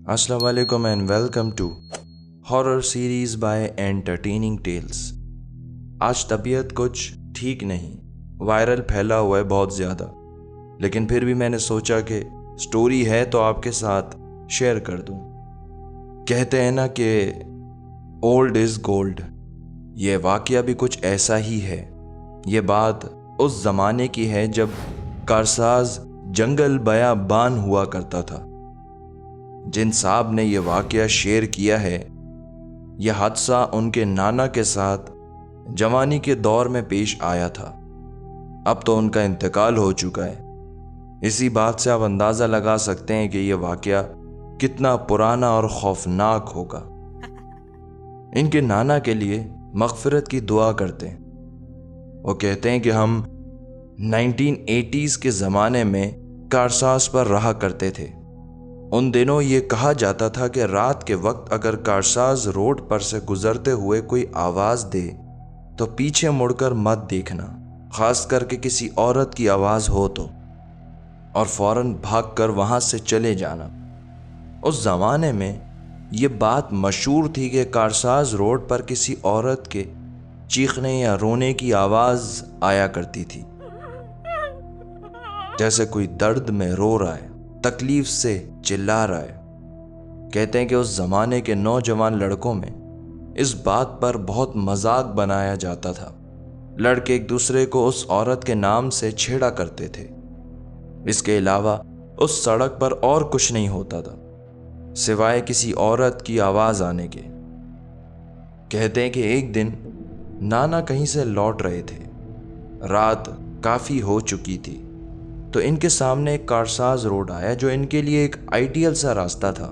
Assalamu alaikum and welcome to Horror Series by Entertaining Tales। आज तबीयत कुछ ठीक नहीं, वायरल फैला हुआ है बहुत ज़्यादा, लेकिन फिर भी मैंने सोचा कि स्टोरी है तो आपके साथ शेयर कर दूं। कहते हैं ना कि ओल्ड इज़ गोल्ड। ये वाक़या भी कुछ ऐसा ही है। ये बात उस ज़माने की है जब कारसाज जंगल बयाबान हुआ करता था। जिन साहब ने यह वाक़या शेयर किया है, यह हादसा उनके नाना के साथ जवानी के दौर में पेश आया था। अब तो उनका इंतकाल हो चुका है। इसी बात से आप अंदाज़ा लगा सकते हैं कि यह वाक़या कितना पुराना और खौफनाक होगा। इनके नाना के लिए मग़फ़िरत की दुआ करते हैं। वो कहते हैं कि हम 1980s के ज़माने में कारसाज पर रहा करते थे। उन दिनों ये कहा जाता था कि रात के वक्त अगर कारसाज रोड पर से गुजरते हुए कोई आवाज़ दे तो पीछे मुड़कर मत देखना, ख़ास करके किसी औरत की आवाज़ हो तो, और फ़ौरन भागकर वहाँ से चले जाना। उस ज़माने में ये बात मशहूर थी कि कारसाज रोड पर किसी औरत के चीखने या रोने की आवाज़ आया करती थी, जैसे कोई दर्द में रो रहा है, तकलीफ से चिल्ला रहा है। कहते हैं कि उस ज़माने के नौजवान लड़कों में इस बात पर बहुत मजाक बनाया जाता था। लड़के एक दूसरे को उस औरत के नाम से छेड़ा करते थे। इसके अलावा उस सड़क पर और कुछ नहीं होता था सिवाय किसी औरत की आवाज़ आने के। कहते हैं कि एक दिन नाना कहीं से लौट रहे थे, रात काफ़ी हो चुकी थी, तो इनके सामने एक कारसाज रोड आया जो इनके लिए एक आइडियल सा रास्ता था।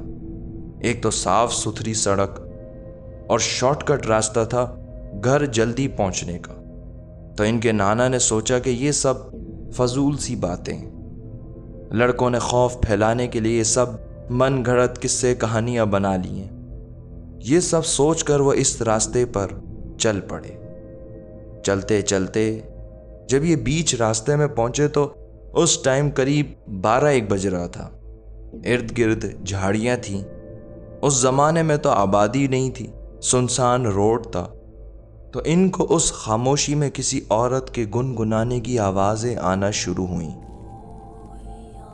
एक तो साफ सुथरी सड़क और शॉर्टकट रास्ता था घर जल्दी पहुंचने का। तो इनके नाना ने सोचा कि ये सब फजूल सी बातें, लड़कों ने खौफ फैलाने के लिए ये सब मन घड़त किस्से कहानियां बना ली हैं। ये सब सोचकर वो इस रास्ते पर चल पड़े। चलते चलते जब ये बीच रास्ते में पहुंचे तो उस टाइम करीब 12-1 बज रहा था। इर्द गिर्द झाड़ियाँ थीं। उस ज़माने में तो आबादी नहीं थी, सुनसान रोड था। तो इनको उस खामोशी में किसी औरत के गुनगुनाने की आवाज़ें आना शुरू हुईं।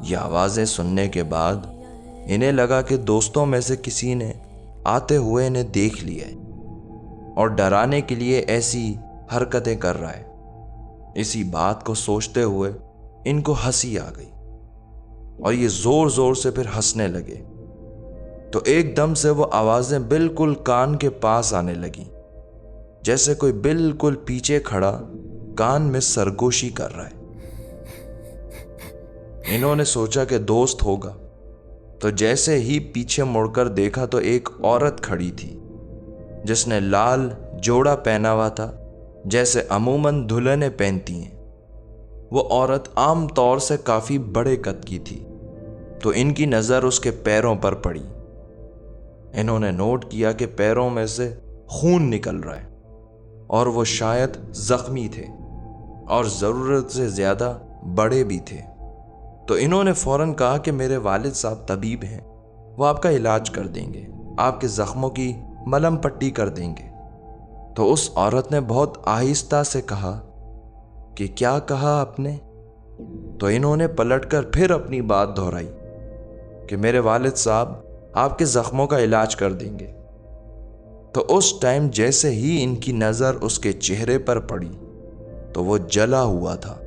ये आवाज़ें सुनने के बाद इन्हें लगा कि दोस्तों में से किसी ने आते हुए इन्हें देख लिया है और डराने के लिए ऐसी हरकतें कर रहा है। इसी बात को सोचते हुए इनको हंसी आ गई और ये जोर जोर से फिर हंसने लगे। तो एकदम से वो आवाजें बिल्कुल कान के पास आने लगी, जैसे कोई बिल्कुल पीछे खड़ा कान में सरगोशी कर रहा है। इन्होंने सोचा कि दोस्त होगा, तो जैसे ही पीछे मुड़कर देखा तो एक औरत खड़ी थी जिसने लाल जोड़ा पहना हुआ था, जैसे अमूमन दुल्हनें पहनती हैं। वो औरत आम तौर से काफ़ी बड़े कद की थी, तो इनकी नज़र उसके पैरों पर पड़ी। इन्होंने नोट किया कि पैरों में से खून निकल रहा है और वो शायद ज़ख्मी थे और ज़रूरत से ज़्यादा बड़े भी थे। तो इन्होंने फ़ौरन कहा कि मेरे वालिद साहब तबीब हैं, वो आपका इलाज कर देंगे, आपके ज़ख्मों की मलहम पट्टी कर देंगे। तो उस औरत ने बहुत आहिस्ता से कहा कि क्या कहा आपने? तो इन्होंने पलटकर फिर अपनी बात दोहराई कि मेरे वालिद साहब आपके ज़ख्मों का इलाज कर देंगे। तो उस टाइम जैसे ही इनकी नज़र उसके चेहरे पर पड़ी तो वो जला हुआ था।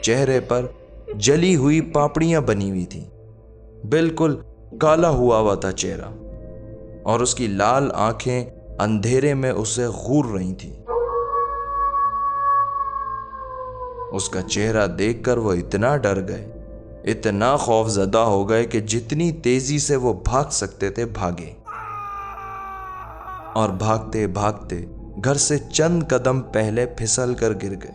चेहरे पर जली हुई पापड़ियाँ बनी हुई थी, बिल्कुल काला हुआ था चेहरा, और उसकी लाल आंखें अंधेरे में उसे घूर रही थी। उसका चेहरा देखकर वो इतना डर गए, इतना खौफजदा हो गए कि जितनी तेजी से वो भाग सकते थे भागे, और भागते भागते घर से चंद कदम पहले फिसल कर गिर गए।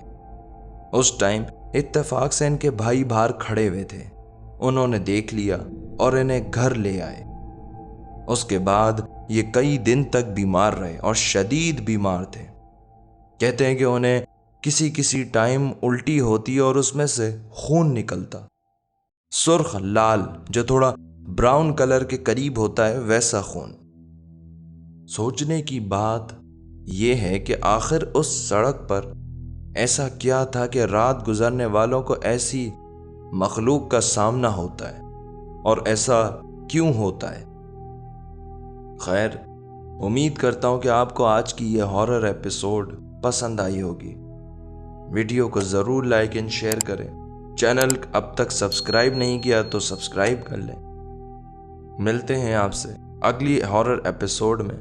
उस टाइम इत्तेफाक से इनके भाई बाहर खड़े हुए थे। उन्होंने देख लिया और इन्हें घर ले आए। उसके बाद ये कई दिन तक बीमार रहे और शदीद बीमार थे। कहते हैं कि उन्हें किसी किसी टाइम उल्टी होती और उसमें से खून निकलता, सुर्ख लाल जो थोड़ा براؤن کلر کے قریب ہوتا ہے ویسا خون۔ سوچنے کی بات یہ ہے کہ آخر اس سڑک پر ایسا کیا تھا کہ رات گزرنے والوں کو ایسی مخلوق کا سامنا ہوتا ہے، اور ایسا کیوں ہوتا ہے؟ خیر، امید کرتا ہوں کہ آپ کو آج کی یہ ہارر ایپیسوڈ پسند آئی ہوگی۔ ویڈیو کو ضرور لائک اینڈ شیئر کریں۔ چینل اب تک سبسکرائب نہیں کیا تو سبسکرائب کر لیں۔ ملتے ہیں آپ سے اگلی ہارر ایپیسوڈ میں۔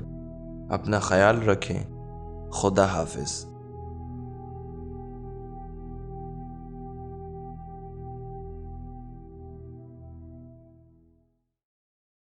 اپنا خیال رکھیں۔ خدا حافظ۔